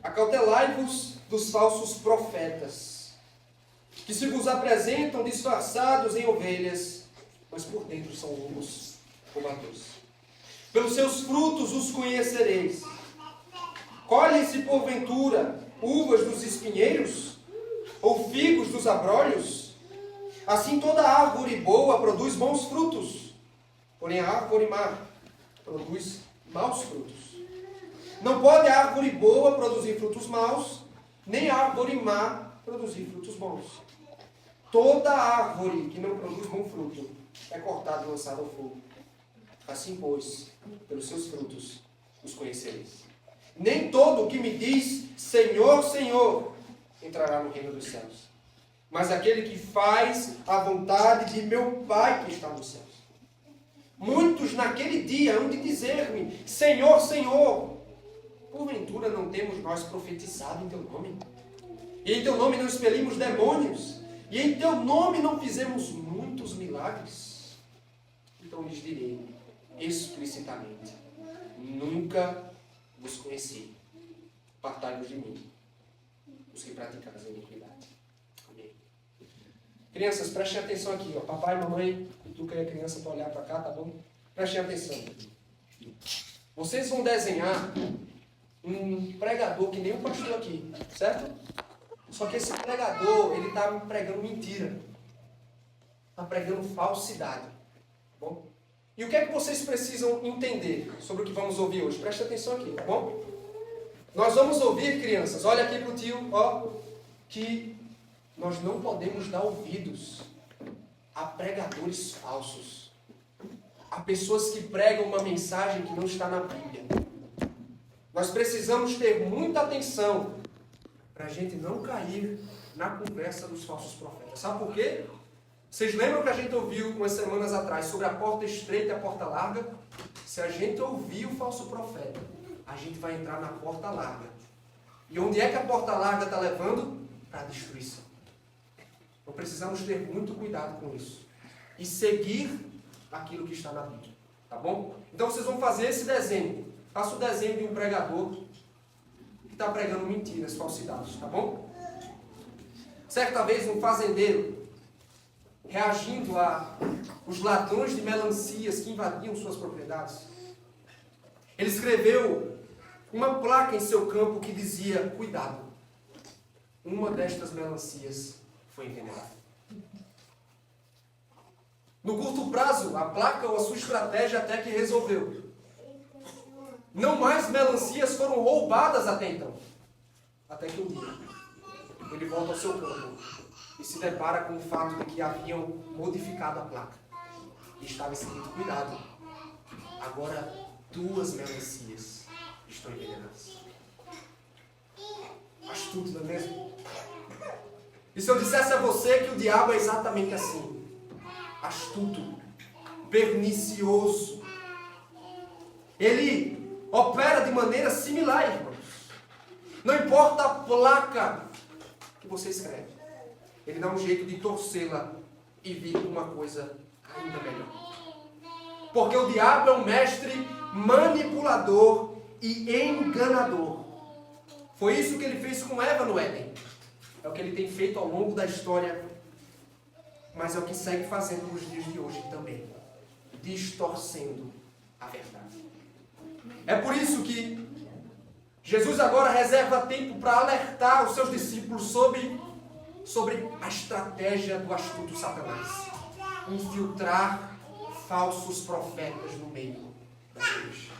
Acautelai-vos dos falsos profetas, que se vos apresentam disfarçados em ovelhas, mas por dentro são lobos roubadores. Pelos seus frutos os conhecereis. Colhem-se porventura uvas dos espinheiros, ou figos dos abrolhos? Assim toda árvore boa produz bons frutos, porém a árvore má produz maus frutos. Não pode a árvore boa produzir frutos maus, nem a árvore má produzir frutos bons. Toda árvore que não produz bom fruto é cortada e lançada ao fogo. Assim, pois, pelos seus frutos os conhecereis. Nem todo o que me diz Senhor, Senhor, entrará no reino dos céus, mas aquele que faz a vontade de meu Pai que está nos céus. Muitos naquele dia hão de dizer-me, Senhor, Senhor, porventura não temos nós profetizado em teu nome? E em teu nome não expelimos demônios? E em teu nome não fizemos muitos milagres? Então lhes direi explicitamente, nunca vos conheci. Apartai-vos de mim, os que praticais a iniquidade. Amém. Crianças, prestem atenção aqui. Ó. Papai, mamãe, tu que é criança para olhar para cá, tá bom? Prestem atenção. Vocês vão desenhar um pregador que nem o pastor aqui, certo? Só que esse pregador, ele está pregando mentira. Está pregando falsidade. Tá bom? E o que é que vocês precisam entender sobre o que vamos ouvir hoje? Preste atenção aqui, tá bom? Nós vamos ouvir, crianças, olha aqui para o tio, ó, que nós não podemos dar ouvidos a pregadores falsos. A pessoas que pregam uma mensagem que não está na Bíblia. Nós precisamos ter muita atenção para a gente não cair na conversa dos falsos profetas. Sabe por quê? Vocês lembram que a gente ouviu umas semanas atrás sobre a porta estreita e a porta larga? Se a gente ouvir o falso profeta, a gente vai entrar na porta larga. E onde é que a porta larga está levando? Para a destruição. Então precisamos ter muito cuidado com isso. E seguir aquilo que está na Bíblia. Tá bom? Então vocês vão fazer esse desenho. Faça o desenho de um pregador que está pregando mentiras, falsidades. Tá bom? Certa vez um fazendeiro, reagindo a os ladrões de melancias que invadiam suas propriedades, ele escreveu uma placa em seu campo que dizia, cuidado, uma destas melancias foi envenenada. No curto prazo, a placa ou a sua estratégia até que resolveu. Não mais melancias foram roubadas até então. Até que um dia, ele volta ao seu campo e se depara com o fato de que haviam modificado a placa. E estava escrito, cuidado, agora 2 melancias estão envenenadas. Astuto, não é mesmo? E se eu dissesse a você que o diabo é exatamente assim? Astuto, pernicioso. Ele opera de maneira similar, irmãos. Não importa a placa que você escreve. Ele dá um jeito de torcê-la e vir com uma coisa ainda melhor. Porque o diabo é um mestre manipulador e enganador. Foi isso que ele fez com Eva no Éden. É o que ele tem feito ao longo da história. Mas é o que segue fazendo nos dias de hoje também. Distorcendo a verdade. É por isso que Jesus agora reserva tempo para alertar os seus discípulos sobre a estratégia do astuto Satanás. Infiltrar falsos profetas no meio da igreja.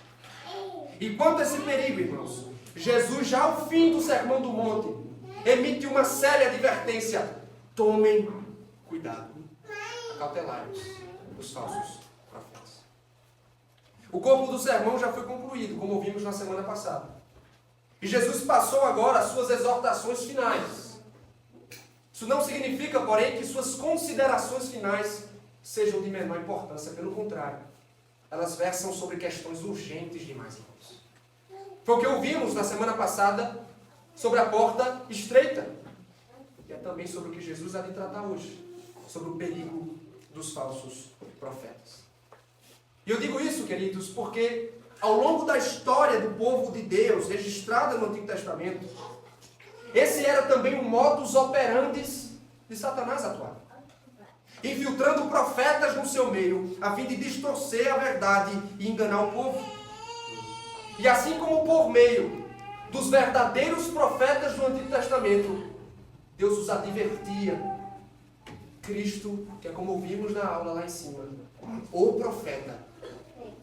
E quanto a esse perigo, irmãos, Jesus, já ao fim do Sermão do Monte, emite uma séria advertência. Tomem cuidado. Acautelai-vos dos falsos profetas. O corpo do sermão já foi concluído, como ouvimos na semana passada. E Jesus passou agora as suas exortações finais. Isso não significa, porém, que suas considerações finais sejam de menor importância. Pelo contrário, elas versam sobre questões urgentes demais, irmãos. Foi o que ouvimos na semana passada sobre a porta estreita. E é também sobre o que Jesus há de tratar hoje. Sobre o perigo dos falsos profetas. E eu digo isso, queridos, porque ao longo da história do povo de Deus, registrada no Antigo Testamento, esse era também o modus operandi de Satanás atuar. Infiltrando profetas no seu meio, a fim de distorcer a verdade e enganar o povo. E assim como por meio dos verdadeiros profetas do Antigo Testamento, Deus os advertia. Cristo, que é como vimos na aula lá em cima, o profeta,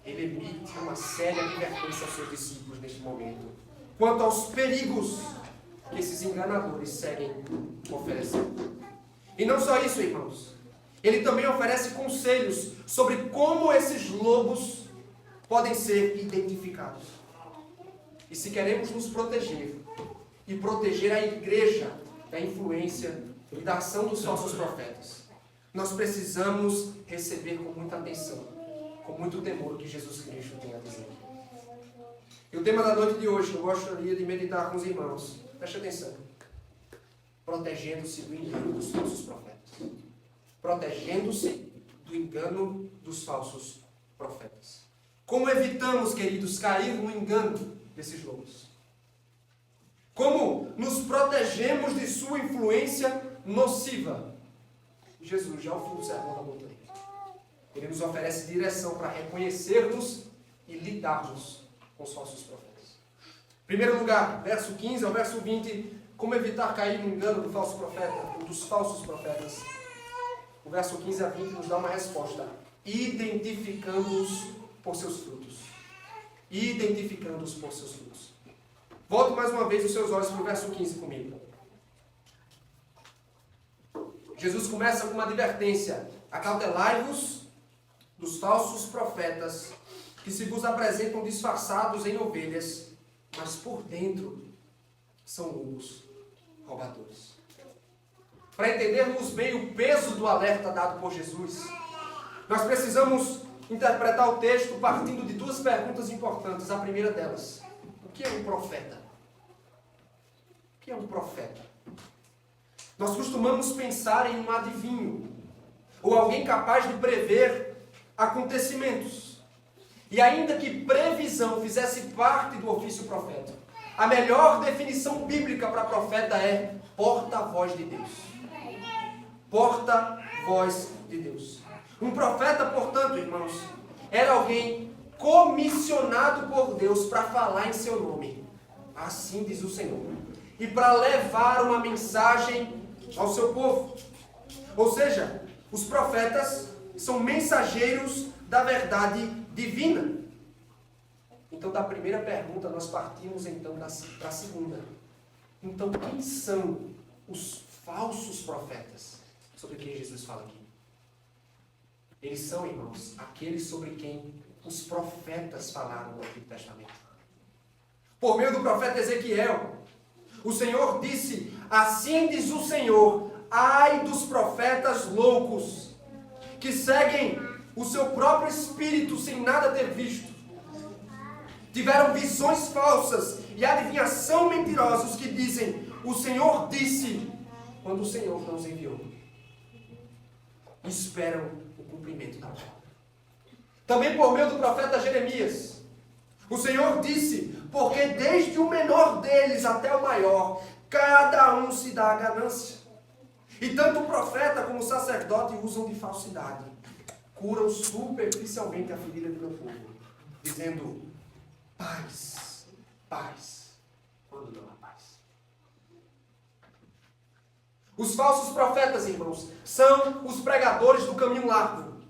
ele emite uma séria advertência aos seus discípulos neste momento, quanto aos perigos que esses enganadores seguem oferecendo. E não só isso, irmãos. Ele também oferece conselhos sobre como esses lobos podem ser identificados. E se queremos nos proteger e proteger a igreja da influência e da ação dos falsos profetas, nós precisamos receber com muita atenção, com muito temor o que Jesus Cristo tem a dizer. E o tema da noite de hoje, eu gostaria de meditar com os irmãos. Preste atenção. Protegendo-se do engano dos falsos profetas. Protegendo-se do engano dos falsos profetas. Como evitamos, queridos, cair no engano desses lobos? Como nos protegemos de sua influência nociva? Jesus, já ao fim do Sermão da Montanha, ele nos oferece direção para reconhecermos e lidarmos com os falsos profetas. Em primeiro lugar, verso 15 ao verso 20, como evitar cair no engano do falso profeta, ou dos falsos profetas. O verso 15 a 20 nos dá uma resposta. Identificando-os por seus frutos. Identificando-os por seus frutos. Volte mais uma vez os seus olhos para o verso 15 comigo. Jesus começa com uma advertência. Acautelai-vos dos falsos profetas, que se vos apresentam disfarçados em ovelhas, mas por dentro são lobos roubadores. Para entendermos bem o peso do alerta dado por Jesus, nós precisamos interpretar o texto partindo de duas perguntas importantes. A primeira delas: o que é um profeta? O que é um profeta? Nós costumamos pensar em um adivinho, ou alguém capaz de prever acontecimentos. E ainda que previsão fizesse parte do ofício profético, a melhor definição bíblica para profeta é porta-voz de Deus. Porta-voz de Deus. Um profeta, portanto, irmãos, era alguém comissionado por Deus para falar em seu nome. Assim diz o Senhor. E para levar uma mensagem ao seu povo. Ou seja, os profetas são mensageiros da verdade divina. Então, da primeira pergunta, nós partimos então para a segunda. Então, quem são os falsos profetas sobre quem Jesus fala aqui? Eles são, irmãos, aqueles sobre quem os profetas falaram no Antigo Testamento. Por meio do profeta Ezequiel, o Senhor disse: assim diz o Senhor, ai dos profetas loucos, que seguem o seu próprio espírito sem nada ter visto. Tiveram visões falsas e adivinhação mentirosos que dizem: o Senhor disse, quando o Senhor não os enviou. Esperam o cumprimento da palavra. Também por meio do profeta Jeremias, o Senhor disse: porque desde o menor deles até o maior, cada um se dá a ganância. E tanto o profeta como o sacerdote usam de falsidade. Curam superficialmente a ferida do meu povo, dizendo: paz, paz, quando não há paz. Os falsos profetas, irmãos, são os pregadores do caminho largo.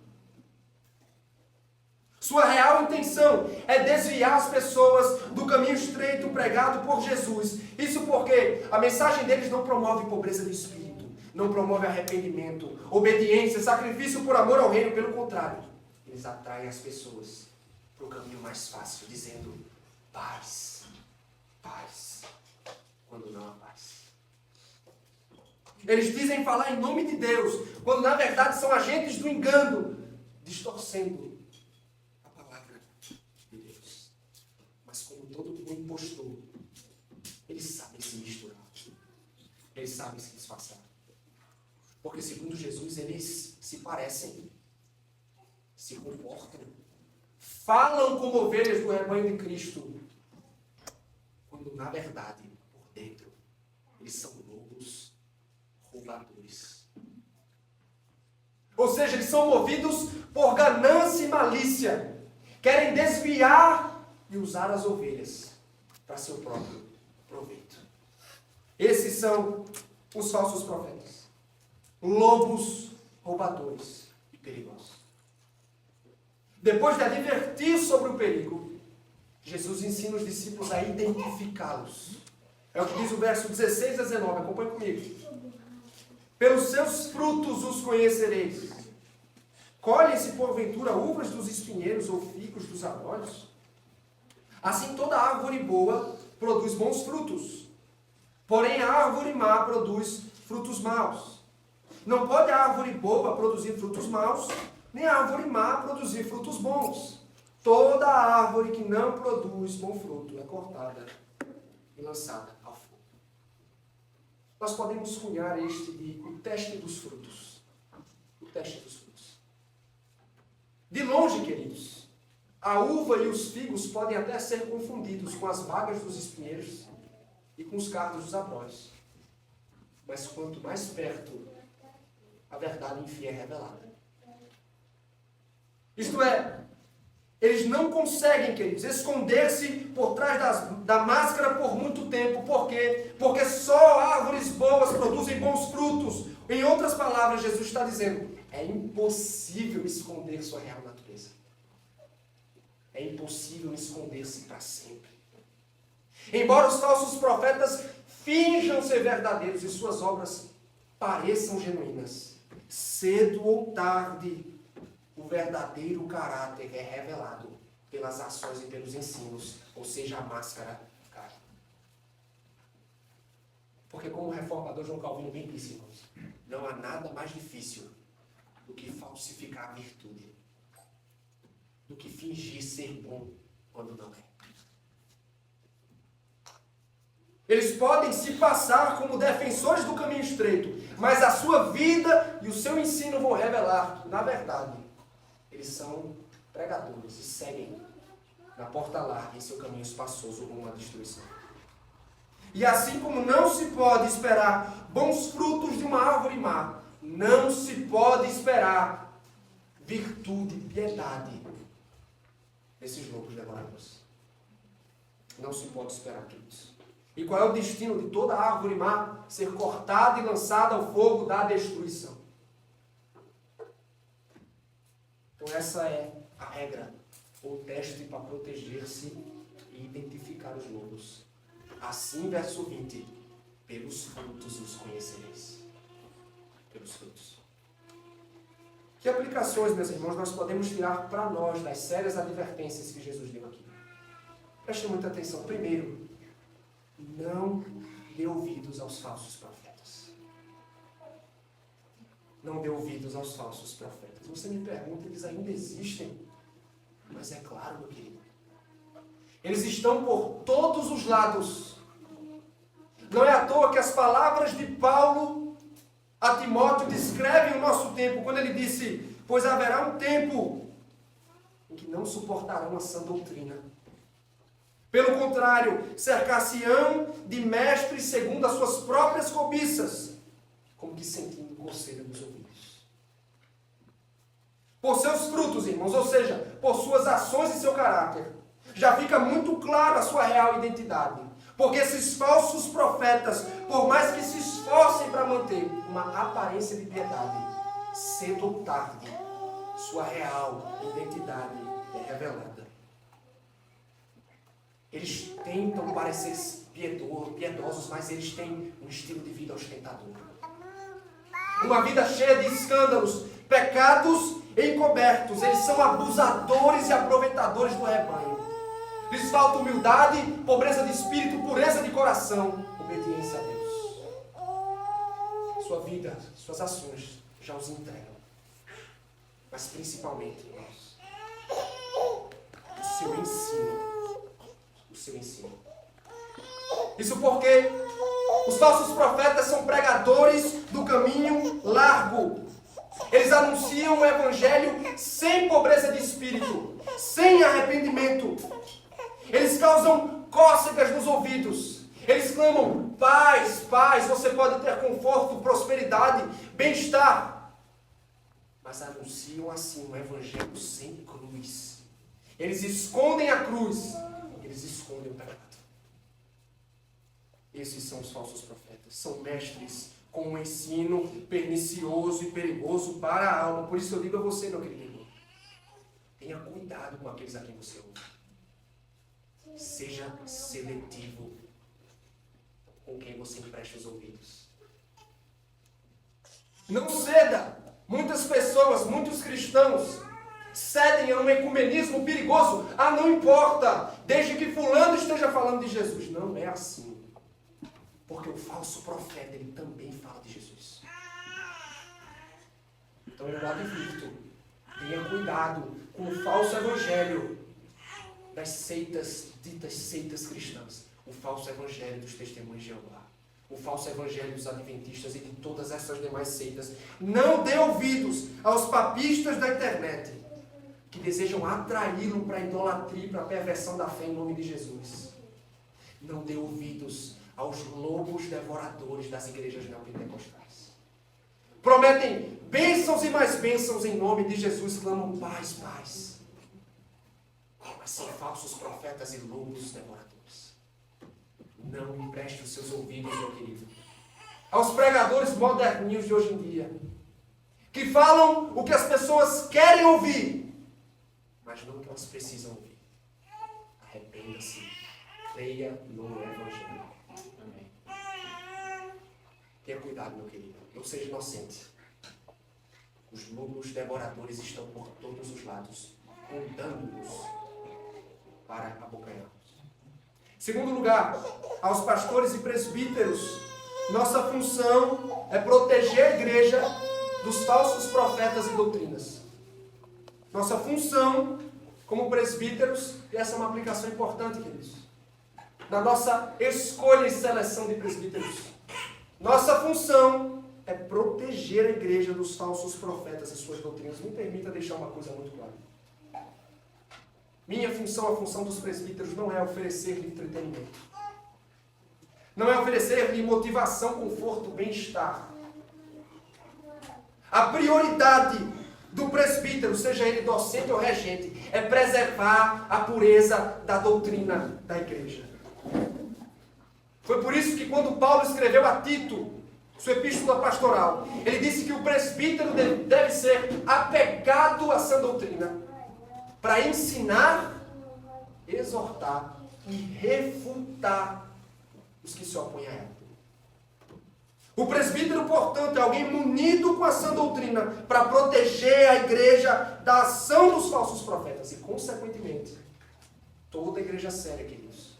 Sua real intenção é desviar as pessoas do caminho estreito pregado por Jesus. Isso porque a mensagem deles não promove pobreza de espírito, não promove arrependimento, obediência, sacrifício por amor ao reino. Pelo contrário, eles atraem as pessoas para o caminho mais fácil, dizendo: paz, paz, quando não há paz. Eles dizem falar em nome de Deus, quando na verdade são agentes do engano, distorcendo a palavra de Deus. Mas como todo bom impostor, eles sabem se misturar, eles sabem se disfarçar. Porque segundo Jesus, eles se parecem, se comportam, falam como ovelhas do rebanho de Cristo, quando na verdade, por dentro, eles são lobos roubadores. Ou seja, eles são movidos por ganância e malícia. Querem desviar e usar as ovelhas para seu próprio proveito. Esses são os falsos profetas. Lobos roubadores e perigosos. Depois de advertir sobre o perigo, Jesus ensina os discípulos a identificá-los. É o que diz o verso 16 a 19. Acompanhe comigo. Pelos seus frutos os conhecereis. Colhem-se porventura uvas dos espinheiros ou figos dos abrolhos? Assim toda árvore boa produz bons frutos. Porém a árvore má produz frutos maus. Não pode a árvore boa produzir frutos maus, nem a árvore má produzir frutos bons. Toda árvore que não produz bom fruto é cortada e lançada ao fogo. Nós podemos cunhar este de o teste dos frutos. O teste dos frutos. De longe, queridos, a uva e os figos podem até ser confundidos com as vagas dos espinheiros e com os cardos dos abrolhos. Mas quanto mais perto, a verdade enfim é revelada. Isto é, eles não conseguem, queridos, esconder-se por trás da máscara por muito tempo. Por quê? Porque só árvores boas produzem bons frutos. Em outras palavras, Jesus está dizendo, é impossível esconder sua real natureza. É impossível esconder-se para sempre. Embora os falsos profetas finjam ser verdadeiros e suas obras pareçam genuínas, cedo ou tarde, o verdadeiro caráter é revelado pelas ações e pelos ensinos, ou seja, a máscara cai. Porque como o reformador João Calvino bem disse, irmãos, não há nada mais difícil do que falsificar a virtude, do que fingir ser bom quando não é. Eles podem se passar como defensores do caminho estreito, mas a sua vida e o seu ensino vão revelar que, na verdade, eles são pregadores e seguem na porta larga em seu caminho espaçoso rumo à destruição. E assim como não se pode esperar bons frutos de uma árvore má, não se pode esperar virtude e piedade desses lobos devoradores. Não se pode esperar tudo isso. E qual é o destino de toda árvore má? Ser cortada e lançada ao fogo da destruição. Então essa é a regra, ou teste para proteger-se e identificar os lobos. Assim, verso 20, pelos frutos os conhecereis. Pelos frutos. Que aplicações, meus irmãos, nós podemos tirar para nós das sérias advertências que Jesus deu aqui? Preste muita atenção. Primeiro, não dê ouvidos aos falsos profetas. Não dê ouvidos aos falsos profetas. Você me pergunta, eles ainda existem? Mas é claro, meu querido. Eles estão por todos os lados. Não é à toa que as palavras de Paulo a Timóteo descrevem o nosso tempo, quando ele disse, pois haverá um tempo em que não suportarão a sã doutrina. Pelo contrário, cercar-se-ão de mestres segundo as suas próprias cobiças, como que sentindo coceira nos ouvidos. Por seus frutos, irmãos, ou seja, por suas ações e seu caráter, já fica muito claro a sua real identidade. Porque esses falsos profetas, por mais que se esforcem para manter uma aparência de piedade, cedo ou tarde, sua real identidade é revelada. Eles tentam parecer piedosos, mas eles têm um estilo de vida ostentador. Uma vida cheia de escândalos, pecados encobertos. Eles são abusadores e aproveitadores do rebanho. Lhes falta humildade, pobreza de espírito, pureza de coração, obediência a Deus. Sua vida, suas ações já os entregam. Mas principalmente, irmãos, o seu ensino. O seu ensino. Isso porque os falsos profetas são pregadores do caminho largo. Eles anunciam um evangelho sem pobreza de espírito, sem arrependimento. Eles causam cócegas nos ouvidos. Eles clamam: paz, paz, você pode ter conforto, prosperidade, bem-estar. Mas anunciam assim um evangelho sem cruz. Eles escondem a cruz, eles escondem o pecado. Esses são os falsos profetas. São mestres com um ensino pernicioso e perigoso para a alma. Por isso eu digo a você, meu querido irmão, tenha cuidado com aqueles a quem você ouve. Seja seletivo com quem você empresta os ouvidos. Não ceda. Muitas pessoas, muitos cristãos cedem a um ecumenismo perigoso. Ah, não importa, desde que fulano esteja falando de Jesus. Não é assim. Porque o falso profeta, ele também fala de Jesus. Então eu advirto, tenha cuidado com o falso evangelho das seitas, ditas seitas cristãs. O falso evangelho dos testemunhos de Jeová. O falso evangelho dos adventistas e de todas essas demais seitas. Não dê ouvidos aos papistas da internet que desejam atraí-lo para a idolatria, para a perversão da fé em nome de Jesus. Não dê ouvidos aos lobos devoradores das igrejas neopentecostais. Prometem bênçãos e mais bênçãos em nome de Jesus, clamam paz, paz. Mas são falsos profetas e lobos devoradores. Não empreste os seus ouvidos, meu querido, aos pregadores moderninhos de hoje em dia, que falam o que as pessoas querem ouvir, mas não o que elas precisam ouvir. Arrependa-se, creia no Evangelho. Amém. Tenha cuidado, meu querido, não seja inocente. Os lobos devoradores estão por todos os lados, contando-nos para abocanhá-los. Segundo lugar, aos pastores e presbíteros, nossa função é proteger a igreja dos falsos profetas e doutrinas. Nossa função como presbíteros, e essa é uma aplicação importante, queridos, na nossa escolha e seleção de presbíteros. Nossa função é proteger a igreja dos falsos profetas e suas doutrinas. Me permita deixar uma coisa muito clara. Minha função, a função dos presbíteros, não é oferecer-lhe entretenimento. Não é oferecer-lhe motivação, conforto, bem-estar. A prioridade do presbítero, seja ele docente ou regente, é preservar a pureza da doutrina da igreja. Foi por isso que quando Paulo escreveu a Tito, sua epístola pastoral, ele disse que o presbítero deve ser apegado à sã doutrina, para ensinar, exortar e refutar os que se opõem a ela. O presbítero, portanto, é alguém munido com a sã doutrina para proteger a igreja da ação dos falsos profetas. E, consequentemente, toda a igreja séria, queridos,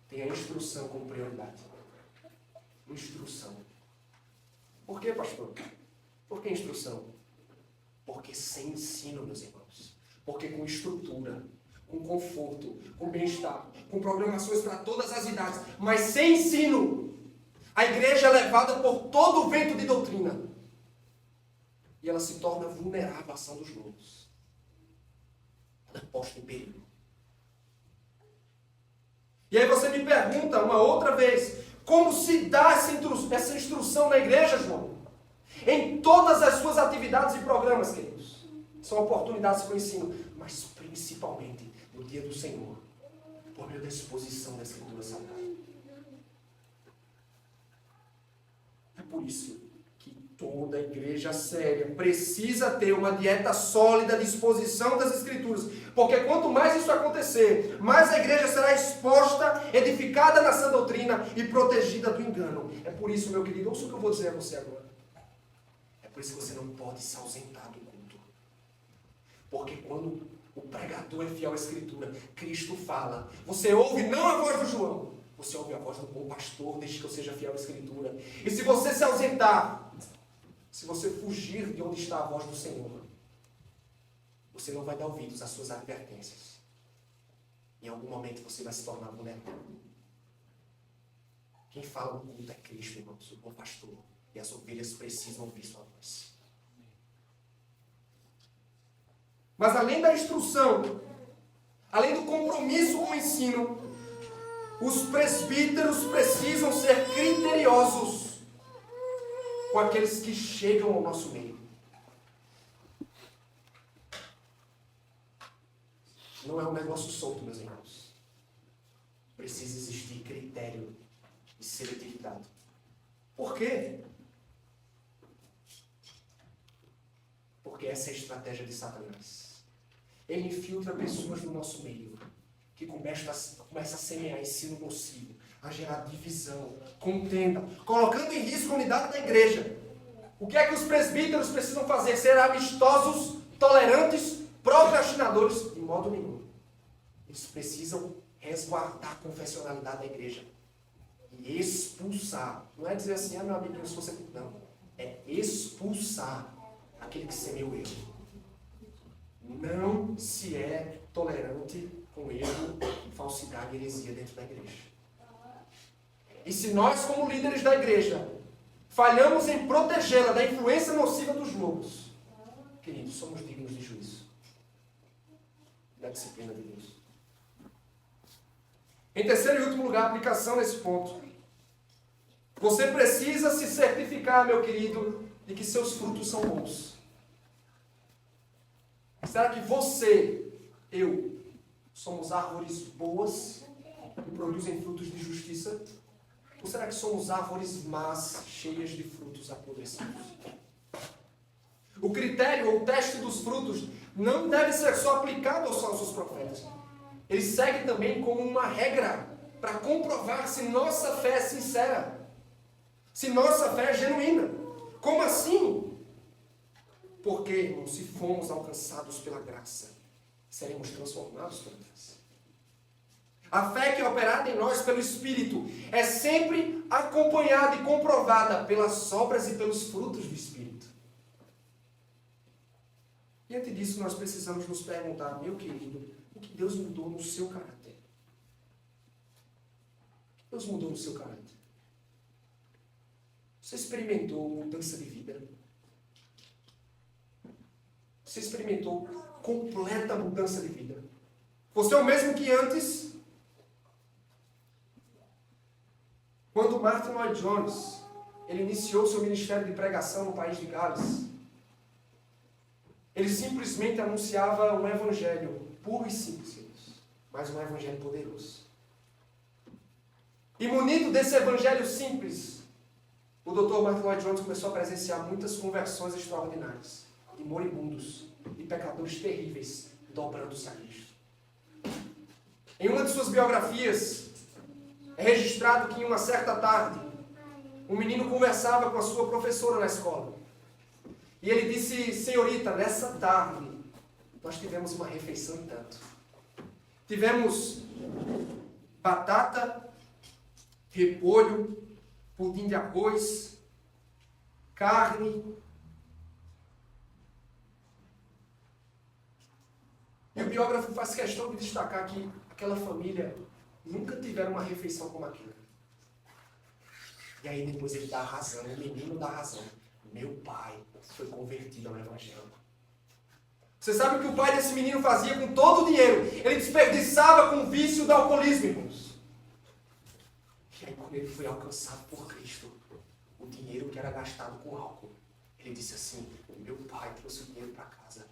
tem a instrução como prioridade. Instrução. Por quê, pastor? Por que instrução? Porque sem ensino, meus irmãos. Porque com estrutura, com conforto, com bem-estar, com programações para todas as idades, mas sem ensino, a igreja é levada por todo o vento de doutrina. E ela se torna vulnerável à ação dos lobos. Ela é posta em perigo. E aí você me pergunta uma outra vez, como se dá essa instrução na igreja, João? Em todas as suas atividades e programas, queridos. São oportunidades para o ensino, mas principalmente no dia do Senhor, por meio da exposição da Escritura Sagrada. É por isso que toda igreja séria precisa ter uma dieta sólida de exposição das Escrituras, porque quanto mais isso acontecer, mais a igreja será exposta, edificada na sã doutrina e protegida do engano. É por isso, meu querido, ouça o que eu vou dizer a você agora. É por isso que você não pode se ausentar do culto. Porque quando o pregador é fiel à Escritura, Cristo fala. Você ouve não a voz do João, você ouve a voz do bom pastor, desde que eu seja fiel à Escritura. E se você se ausentar, se você fugir de onde está a voz do Senhor, você não vai dar ouvidos às suas advertências. Em algum momento você vai se tornar vulnerável. Quem fala no culto é Cristo, irmãos, o bom pastor. E as ovelhas precisam ouvir sua voz. Mas além da instrução, além do compromisso com o ensino, os presbíteros precisam ser criteriosos com aqueles que chegam ao nosso meio. Não é um negócio solto, meus irmãos. Precisa existir critério e seletividade. Por quê? Porque essa é a estratégia de Satanás. Ele infiltra pessoas no nosso meio, que começa a semear ensino nocivo, a gerar divisão, contenda, colocando em risco a unidade da igreja. O que é que os presbíteros precisam fazer? Ser amistosos, tolerantes, procrastinadores? De modo nenhum. Eles precisam resguardar a confessionalidade da igreja e expulsar. Não é dizer assim, meu amiguinho, se você... Não. É expulsar aquele que semeia o erro. Não se é tolerante com erro, falsidade e heresia dentro da igreja. E se nós, como líderes da igreja, falhamos em protegê-la da influência nociva dos lobos, queridos, somos dignos de juízo, da disciplina de Deus. Em terceiro e último lugar, aplicação nesse ponto. Você precisa se certificar, meu querido, de que seus frutos são bons. Será que você, eu, somos árvores boas que produzem frutos de justiça? Ou será que somos árvores más, cheias de frutos apodrecidos? O critério ou o teste dos frutos não deve ser só aplicado aos falsos profetas. Ele segue também como uma regra para comprovar se nossa fé é sincera, se nossa fé é genuína. Como assim? Porque, irmãos, se fomos alcançados pela graça, seremos transformados pela graça. A fé que é operada em nós pelo Espírito é sempre acompanhada e comprovada pelas obras e pelos frutos do Espírito. Diante disso, nós precisamos nos perguntar, meu querido, o que Deus mudou no seu caráter? O que Deus mudou no seu caráter? Você experimentou mudança de vida? Você experimentou completa mudança de vida? Você é o mesmo que antes? Quando Martin Lloyd Jones ele iniciou seu ministério de pregação no país de Gales, ele simplesmente anunciava um evangelho puro e simples, mas um evangelho poderoso. E munido desse evangelho simples, o Dr. Martin Lloyd Jones começou a presenciar muitas conversões extraordinárias, de moribundos e pecadores terríveis, dobrando-se a Cristo. Em uma de suas biografias, é registrado que em uma certa tarde, um menino conversava com a sua professora na escola. E ele disse, senhorita, nessa tarde, nós tivemos uma refeição em tanto. Tivemos batata, repolho, pudim de arroz, carne. E o biógrafo faz questão de destacar que aquela família nunca tiveram uma refeição como aquela. E aí depois ele dá a razão, o menino dá a razão. Meu pai foi convertido ao Evangelho. Você sabe o que o pai desse menino fazia com todo o dinheiro? Ele desperdiçava com o vício do alcoolismo, irmãos. E aí quando ele foi alcançado por Cristo, o dinheiro que era gastado com álcool, ele disse assim, meu pai trouxe o dinheiro para casa.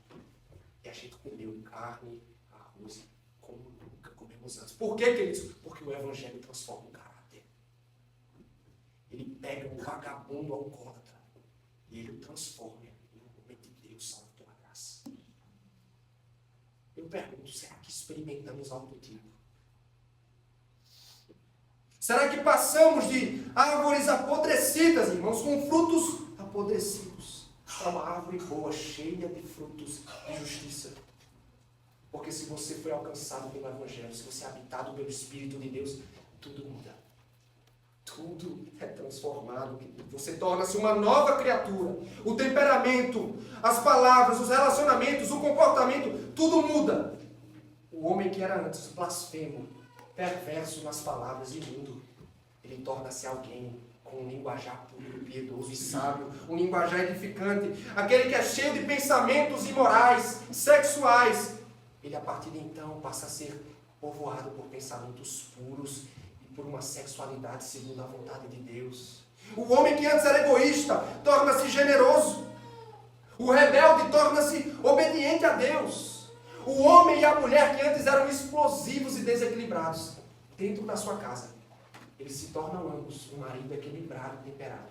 E a gente comeu carne, arroz, como nunca comemos antes. Por quê, queridos? Porque o Evangelho transforma o caráter. Ele pega um vagabundo alcoólatra e ele o transforma em um homem de Deus, salvo pela graça. Eu pergunto, será que experimentamos algo do tipo? Será que passamos de árvores apodrecidas, irmãos, com frutos apodrecidos, para uma árvore boa, cheia de frutos de justiça? Porque se você foi alcançado pelo Evangelho, se você é habitado pelo Espírito de Deus, tudo muda. Tudo é transformado. Você torna-se uma nova criatura. O temperamento, as palavras, os relacionamentos, o comportamento, tudo muda. O homem que era antes blasfemo, perverso nas palavras e imundo, ele torna-se alguém com um linguajar puro, piedoso e sábio, um linguajar edificante, aquele que é cheio de pensamentos imorais, sexuais, ele a partir de então passa a ser povoado por pensamentos puros e por uma sexualidade segundo a vontade de Deus. O homem que antes era egoísta torna-se generoso. O rebelde torna-se obediente a Deus. O homem e a mulher que antes eram explosivos e desequilibrados, dentro da sua casa, eles se tornam ambos um marido equilibrado e temperado.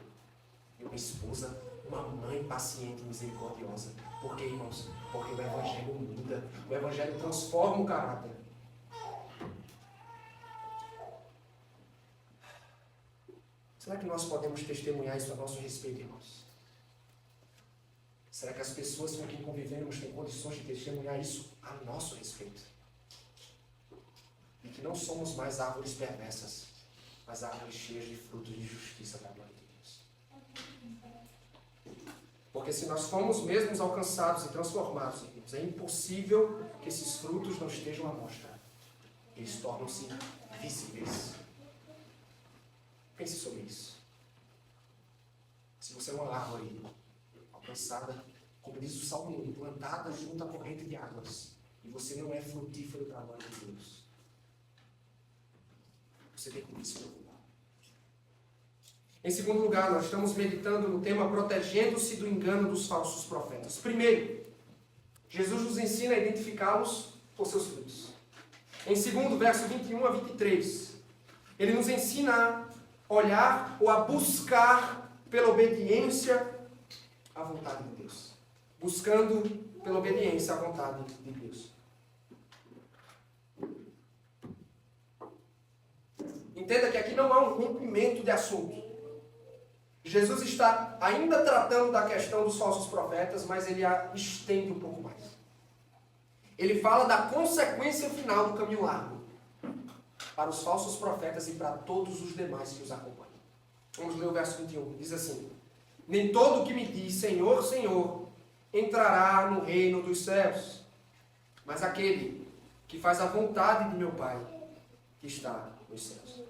E uma esposa, uma mãe paciente e misericordiosa. Por quê, irmãos? Porque o Evangelho muda. O Evangelho transforma o caráter. Será que nós podemos testemunhar isso a nosso respeito, irmãos? Será que as pessoas com quem convivemos têm condições de testemunhar isso a nosso respeito? E que não somos mais árvores perversas, mas árvores cheias de frutos de justiça da glória de Deus. Porque se nós fomos mesmos alcançados e transformados, irmãos, é impossível que esses frutos não estejam à mostra. Eles tornam-se visíveis. Pense sobre isso. Se você é uma árvore alcançada, como diz o Salmo 1, plantada junto à corrente de águas, e você não é frutífero para a glória de Deus, você tem que se preocupar. Em segundo lugar, nós estamos meditando no tema protegendo-se do engano dos falsos profetas. Primeiro, Jesus nos ensina a identificá-los por seus frutos. Em segundo, verso 21 a 23, ele nos ensina a olhar ou a buscar pela obediência à vontade de Deus. Buscando pela obediência à vontade de Deus. Entenda que aqui não há um rompimento de assunto. Jesus está ainda tratando da questão dos falsos profetas, mas ele a estende um pouco mais. Ele fala da consequência final do caminho largo para os falsos profetas e para todos os demais que os acompanham. Vamos ler o verso 21. Diz assim: nem todo o que me diz Senhor, Senhor entrará no reino dos céus, mas aquele que faz a vontade de meu Pai que está nos céus.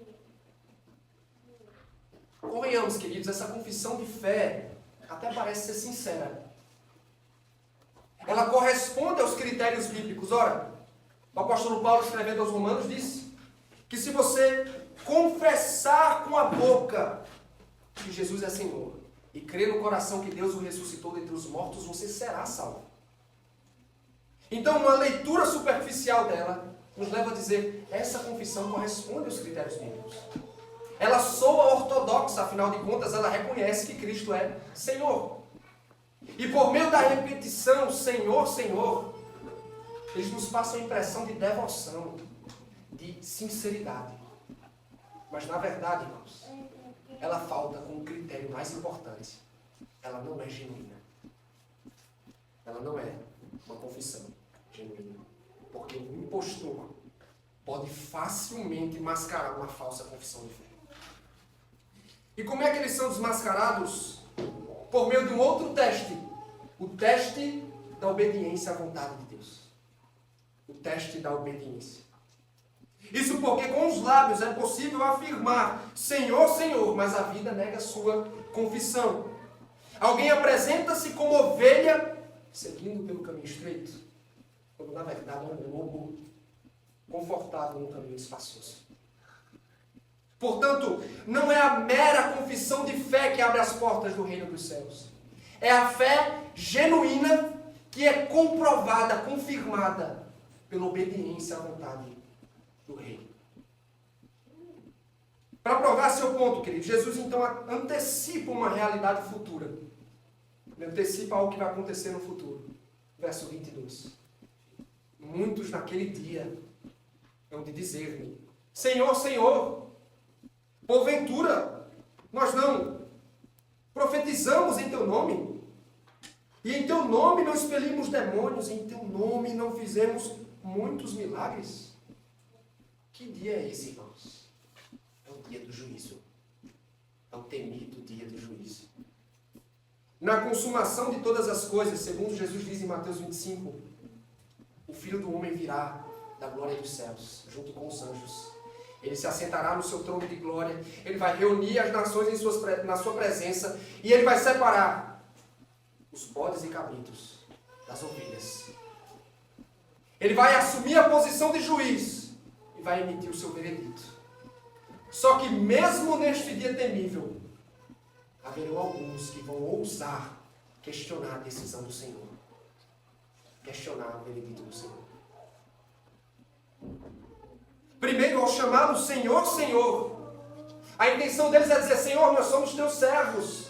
Convenhamos, queridos, essa confissão de fé até parece ser sincera. Ela corresponde aos critérios bíblicos. Ora, o apóstolo Paulo, escrevendo aos Romanos, disse que se você confessar com a boca que Jesus é Senhor e crer no coração que Deus o ressuscitou dentre os mortos, você será salvo. Então, uma leitura superficial dela nos leva a dizer: essa confissão corresponde aos critérios bíblicos. Ela soa ortodoxa, afinal de contas, ela reconhece que Cristo é Senhor. E por meio da repetição, Senhor, Senhor, eles nos passam a impressão de devoção, de sinceridade. Mas, na verdade, irmãos, ela falta com um critério mais importante. Ela não é genuína. Ela não é uma confissão genuína. Porque o impostor pode facilmente mascarar uma falsa confissão de fé. E como é que eles são desmascarados? Por meio de um outro teste. O teste da obediência à vontade de Deus. O teste da obediência. Isso porque com os lábios é possível afirmar Senhor, Senhor, mas a vida nega a sua confissão. Alguém apresenta-se como ovelha, seguindo pelo caminho estreito, quando na verdade é um lobo confortável no caminho espacioso. Portanto, não é a mera confissão de fé que abre as portas do reino dos céus. É a fé genuína que é comprovada, confirmada pela obediência à vontade do rei. Para provar seu ponto, querido, Jesus então antecipa uma realidade futura. Ele antecipa algo que vai acontecer no futuro. Verso 22. Muitos naquele dia hão de dizer-me: Senhor, Senhor, porventura nós não profetizamos em teu nome? E em teu nome não expelimos demônios? E em teu nome não fizemos muitos milagres? Que dia é esse, irmãos? É o dia do juízo. É o temido dia do juízo. Na consumação de todas as coisas, segundo Jesus diz em Mateus 25, o Filho do Homem virá da glória dos céus, junto com os anjos, Ele se assentará no seu trono de glória. Ele vai reunir as nações na sua presença. E ele vai separar os bodes e cabritos das ovelhas. Ele vai assumir a posição de juiz e vai emitir o seu veredito. Só que mesmo neste dia temível, haverão alguns que vão ousar questionar a decisão do Senhor. Questionar o veredito do Senhor. Primeiro, ao chamá-lo Senhor, Senhor, a intenção deles é dizer: Senhor, nós somos teus servos,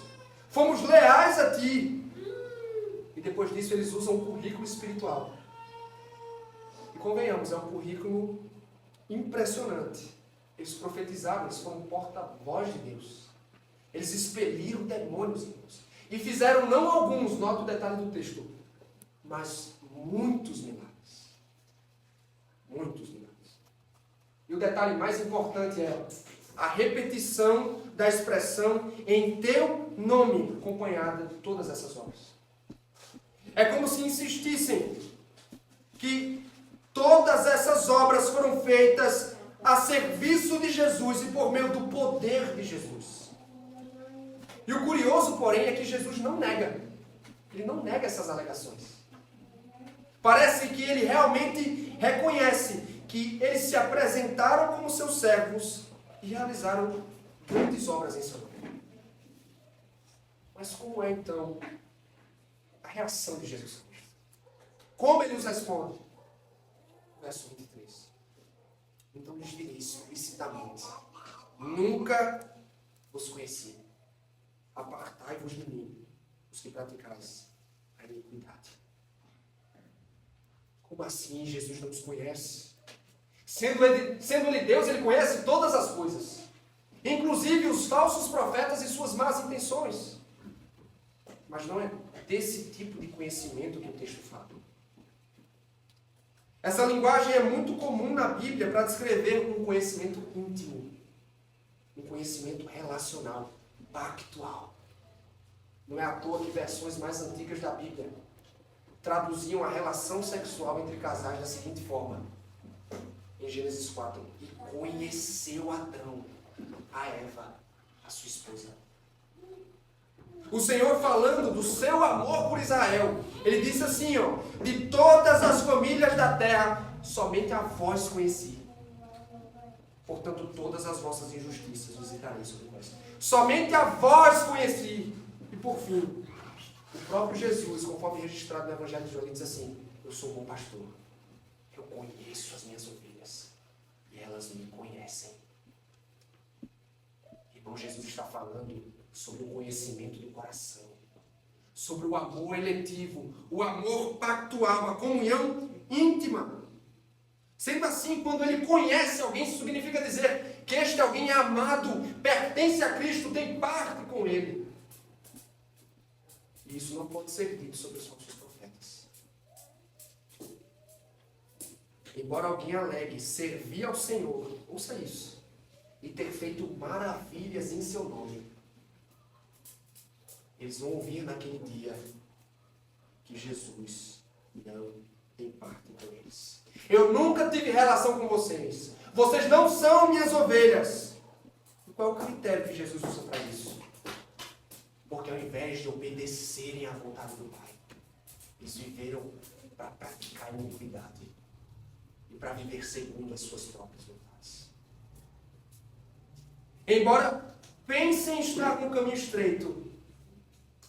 fomos leais a ti. E depois disso eles usam um currículo espiritual. E convenhamos, é um currículo impressionante. Eles profetizaram, eles foram porta-voz de Deus. Eles expeliram demônios, irmãos. E fizeram não alguns, nota o detalhe do texto, mas muitos milagres. Muitos milagres. E o detalhe mais importante é a repetição da expressão em teu nome, acompanhada de todas essas obras. É como se insistissem que todas essas obras foram feitas a serviço de Jesus e por meio do poder de Jesus. E o curioso, porém, é que Jesus não nega. Ele não nega essas alegações. Parece que ele realmente reconhece que eles se apresentaram como seus servos e realizaram grandes obras em seu nome. Mas como é então a reação de Jesus Cristo? Como ele os responde? Verso 23. Então lhes direi explicitamente: nunca vos conheci. Apartai-vos de mim, os que praticais a iniquidade. Como assim Jesus não os conhece? Sendo ele Deus, ele conhece todas as coisas, inclusive os falsos profetas e suas más intenções. Mas não é desse tipo de conhecimento que o texto fala. Essa linguagem é muito comum na Bíblia para descrever um conhecimento íntimo, um conhecimento relacional, pactual. Não é à toa que versões mais antigas da Bíblia traduziam a relação sexual entre casais da seguinte forma: em Gênesis 4, e conheceu Adão a Eva, a sua esposa. O Senhor, falando do seu amor por Israel, ele disse assim, de todas as famílias da terra, somente a vós conheci. Portanto, todas as vossas injustiças visitarei sobre vós. Somente a vós conheci. E por fim, o próprio Jesus, conforme registrado no Evangelho de João, ele diz assim: eu sou um bom pastor. Eu conheço as minhas ovelhas e elas me conhecem. Irmão, Jesus está falando sobre o conhecimento do coração, sobre o amor eletivo, o amor pactual, a comunhão íntima. Sendo assim, quando ele conhece alguém, isso significa dizer que este alguém é amado, pertence a Cristo, tem parte com ele. E isso não pode ser dito sobre os falsos profetas. Embora alguém alegue servir ao Senhor, ouça isso, e ter feito maravilhas em seu nome, eles vão ouvir naquele dia que Jesus não tem parte com eles. Eu nunca tive relação com vocês. Vocês não são minhas ovelhas. E qual é o critério que Jesus usa para isso? Porque ao invés de obedecerem à vontade do Pai, eles viveram para praticar iniquidade e para viver segundo as suas próprias vontades. Embora pensem estar no caminho estreito,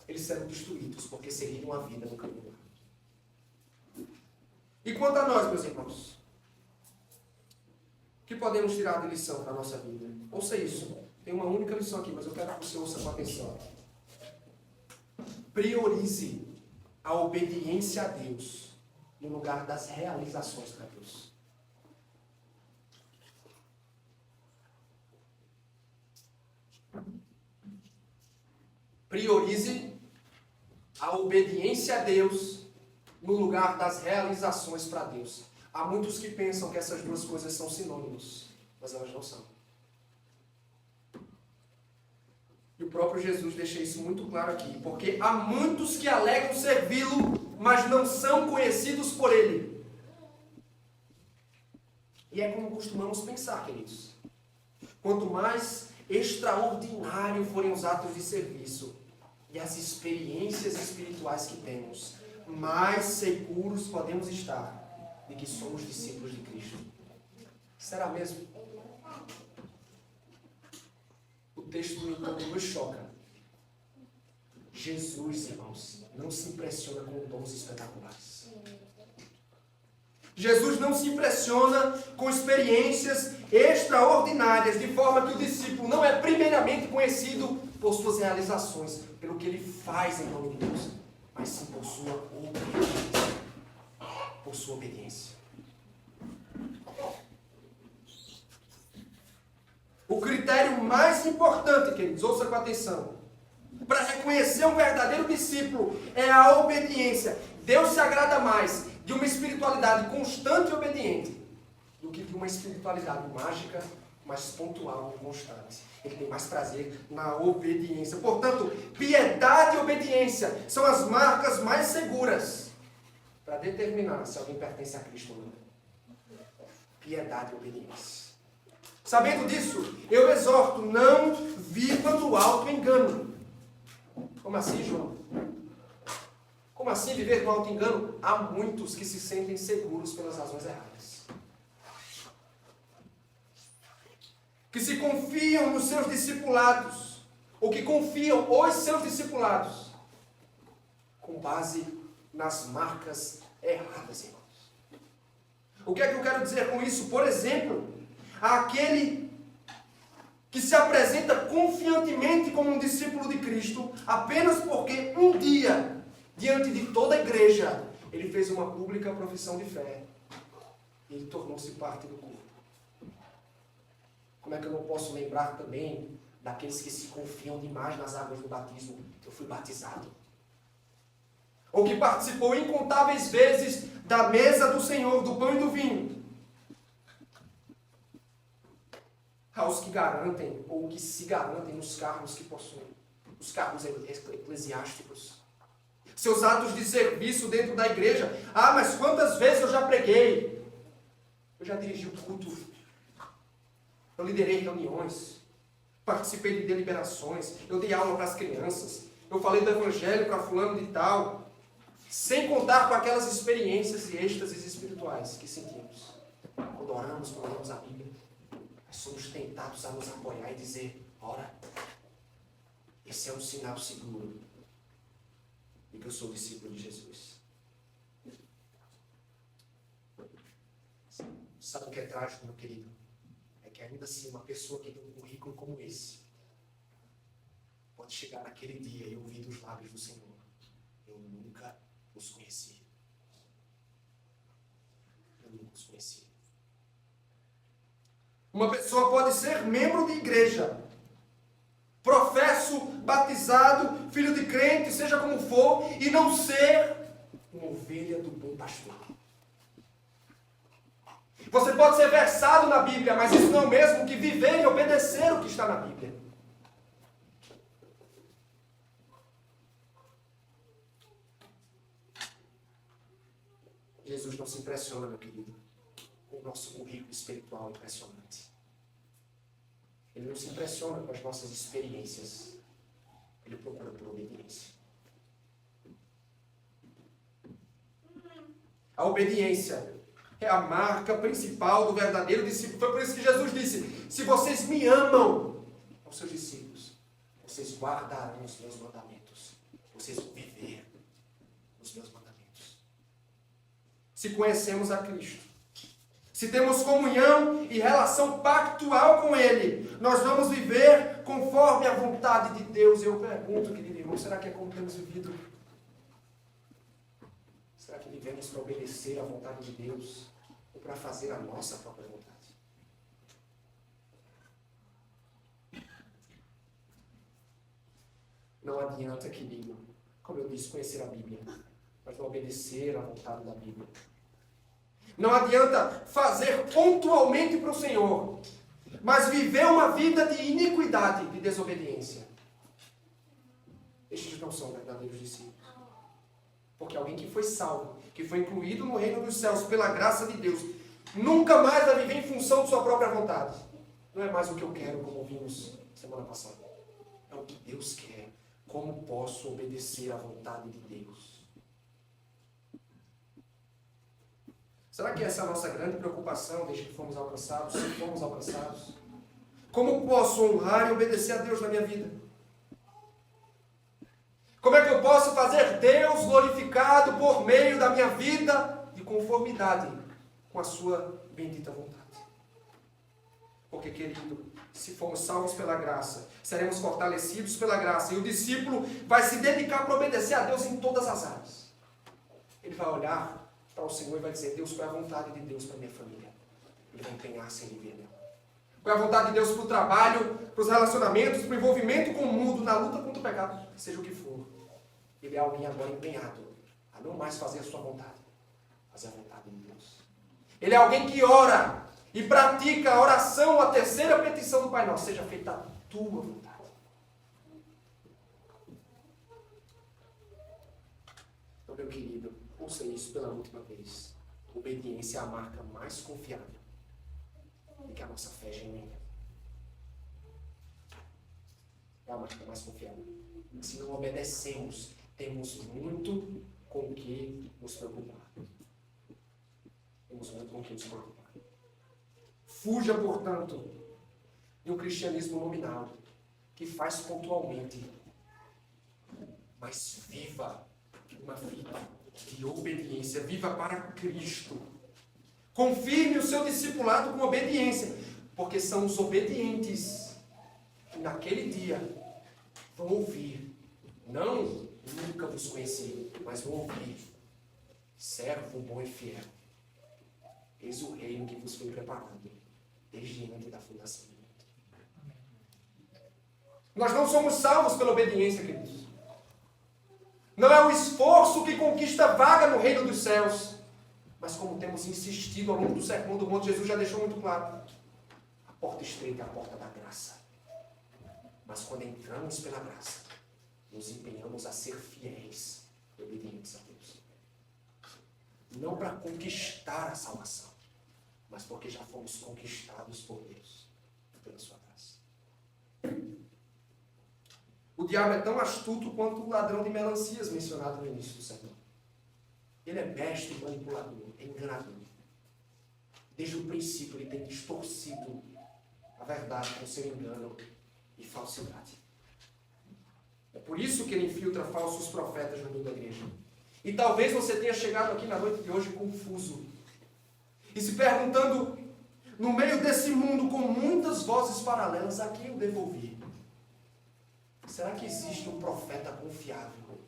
eles serão destruídos porque seguiram a vida no caminho errado. E quanto a nós, meus irmãos, o que podemos tirar de lição para a nossa vida? Ouça isso. Tem uma única lição aqui, mas eu quero que você ouça com atenção. Priorize a obediência a Deus no lugar das realizações para Deus. Priorize a obediência a Deus no lugar das realizações para Deus. Há muitos que pensam que essas duas coisas são sinônimos, mas elas não são. E o próprio Jesus deixa isso muito claro aqui, porque há muitos que alegam servi-lo, mas não são conhecidos por ele. E é como costumamos pensar, queridos. quanto mais extraordinário forem os atos de serviço e as experiências espirituais que temos, mais seguros podemos estar de que somos discípulos de Cristo. Será mesmo? O texto, no entanto, nos choca. Jesus, irmãos, não se impressiona com dons espetaculares. Jesus não se impressiona com experiências extraordinárias, de forma que o discípulo não é primeiramente conhecido por suas realizações, pelo que ele faz em nome de Deus, mas sim por sua obediência. Por sua obediência. O critério mais importante, queridos, ouça com atenção, para reconhecer um verdadeiro discípulo é a obediência. Deus se agrada mais de uma espiritualidade constante e obediente do que de uma espiritualidade mágica, mas pontual e constante. Ele tem mais prazer na obediência. Portanto, piedade e obediência são as marcas mais seguras para determinar se alguém pertence a Cristo ou não. Piedade e obediência. Sabendo disso, eu exorto, não viva no auto-engano. Como assim, João? Como assim viver no auto-engano? Há muitos que se sentem seguros pelas razões erradas. Que se confiam nos seus discipulados, ou que confiam os seus discipulados, com base nas marcas erradas, irmãos. O que é que eu quero dizer com isso? Por exemplo, aquele que se apresenta confiantemente como um discípulo de Cristo, apenas porque um dia, diante de toda a igreja, ele fez uma pública profissão de fé. E ele tornou-se parte do corpo. Como é que eu não posso lembrar também daqueles que se confiam demais nas águas do batismo? Eu fui batizado. Ou que participou incontáveis vezes da mesa do Senhor, do pão e do vinho. Aos que garantem, ou que se garantem nos cargos que possuem, os cargos eclesiásticos. Seus atos de serviço dentro da igreja. Ah, mas quantas vezes eu já preguei? Eu já dirigi o culto. Eu liderei reuniões. Participei de deliberações. Eu dei aula para as crianças. Eu falei do evangelho para fulano de tal. Sem contar com aquelas experiências e êxtases espirituais que sentimos. Quando oramos, quando lemos a Bíblia, nós somos tentados a nos apoiar e dizer, ora, esse é um sinal seguro de que eu sou discípulo de Jesus. Sabe o que é trágico, meu querido? É que ainda assim, uma pessoa que tem um currículo como esse, pode chegar naquele dia e ouvir dos lábios do Senhor, eu nunca os conheci. Eu nunca os conheci. Uma pessoa pode ser membro de igreja, professo, batizado, filho de crente, seja como for, e não ser uma ovelha do bom pastor. Você pode ser versado na Bíblia, mas isso não é o mesmo que viver e obedecer o que está na Bíblia. Jesus não se impressiona, meu querido, com o nosso currículo espiritual impressionante. Ele não se impressiona com as nossas experiências. Ele procura por obediência. A obediência é a marca principal do verdadeiro discípulo. Foi por isso que Jesus disse, se vocês me amam, aos seus discípulos, vocês guardarão os meus mandamentos. Vocês vão viver os meus mandamentos. Se conhecemos a Cristo, se temos comunhão e relação pactual com Ele, nós vamos viver conforme a vontade de Deus. Eu pergunto, querido irmão, será que é como temos vivido? Será que vivemos para obedecer à vontade de Deus ou para fazer a nossa própria vontade? Não adianta, querido, como eu disse, conhecer a Bíblia, mas não obedecer à vontade da Bíblia. Não adianta fazer pontualmente para o Senhor, mas viver uma vida de iniquidade, de desobediência. Estes não são verdadeiros discípulos. Porque alguém que foi salvo, que foi incluído no reino dos céus pela graça de Deus, nunca mais vai viver em função de sua própria vontade. Não é mais o que eu quero, como vimos semana passada. É o que Deus quer. Como posso obedecer à vontade de Deus? Será que essa é a nossa grande preocupação desde que fomos alcançados, se fomos alcançados? Como posso honrar e obedecer a Deus na minha vida? Como é que eu posso fazer Deus glorificado por meio da minha vida de conformidade com a sua bendita vontade? Porque, querido, se formos salvos pela graça, seremos fortalecidos pela graça. E o discípulo vai se dedicar para obedecer a Deus em todas as áreas. Ele vai olhar para o Senhor e vai dizer: Deus, qual é a vontade de Deus para a minha família? Ele vai empenhar-se em viver nela. Qual é a vontade de Deus para o trabalho, para os relacionamentos, para o envolvimento com o mundo, na luta contra o pecado, seja o que for. Ele é alguém agora empenhado a não mais fazer a sua vontade, fazer a vontade de Deus. Ele é alguém que ora e pratica a oração, a terceira petição do Pai Nosso: seja feita a tua vontade. Então, meu querido, ouça isso pela última vez. Obediência é a marca mais confiável de que a nossa fé é genuína. É a marca mais confiável. Se não obedecemos, temos muito com o que nos preocupar. Temos muito com o que nos preocupar. Fuja, portanto, de um cristianismo nominal, que faz pontualmente, mas viva uma vida de obediência, viva para Cristo. Confirme o seu discipulado com obediência, porque são os obedientes que naquele dia vão ouvir, não nunca vos conheci, mas vão ouvir: servo bom e fiel, eis o reino que vos foi preparado desde antes da fundação do mundo. Nós não somos salvos pela obediência, queridos. Não é o esforço que conquista vaga no reino dos céus. Mas como temos insistido ao longo do Sermão do Monte, Jesus já deixou muito claro: a porta estreita é a porta da graça. Mas quando entramos pela graça, nos empenhamos a ser fiéis e obedientes a Deus. Não para conquistar a salvação, mas porque já fomos conquistados por Deus, pela sua graça. O diabo é tão astuto quanto o ladrão de melancias mencionado no início do sermão. Ele é mestre, manipulador, é enganador. Desde o princípio ele tem distorcido a verdade com seu engano e falsidade. É por isso que ele infiltra falsos profetas no meio da igreja. E talvez você tenha chegado aqui na noite de hoje confuso e se perguntando, no meio desse mundo com muitas vozes paralelas, a quem eu devo ouvir? Será que existe um profeta confiável?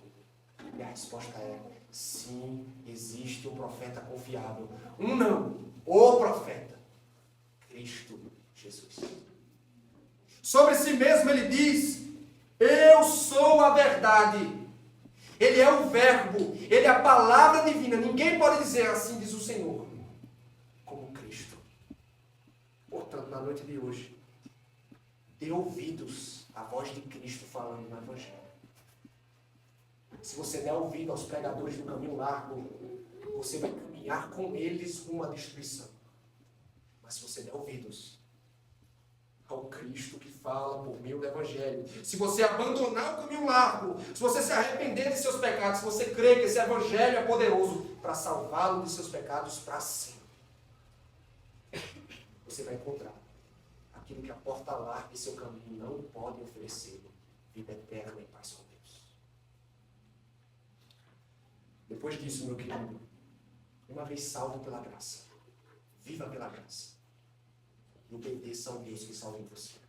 E a resposta é: sim, existe um profeta confiável. Um não, o profeta, Cristo Jesus. Sobre si mesmo ele diz: eu sou a verdade. Ele é o verbo, ele é a palavra divina. Ninguém pode dizer assim, diz o Senhor, como Cristo. Portanto, na noite de hoje, dê ouvidos à voz de Cristo falando no Evangelho. Se você der ouvido aos pregadores do caminho largo, você vai caminhar com eles rumo à destruição. Mas se você der ouvidos ao Cristo que fala por meio do Evangelho, se você abandonar o caminho largo, se você se arrepender de seus pecados, se você crer que esse Evangelho é poderoso para salvá-lo de seus pecados para sempre, você vai encontrar aquilo que a porta larga e seu caminho não pode oferecer: vida eterna e paz com Deus. Depois disso, meu querido, uma vez salvo pela graça, viva pela graça e obedeça ao Deus que salva em você.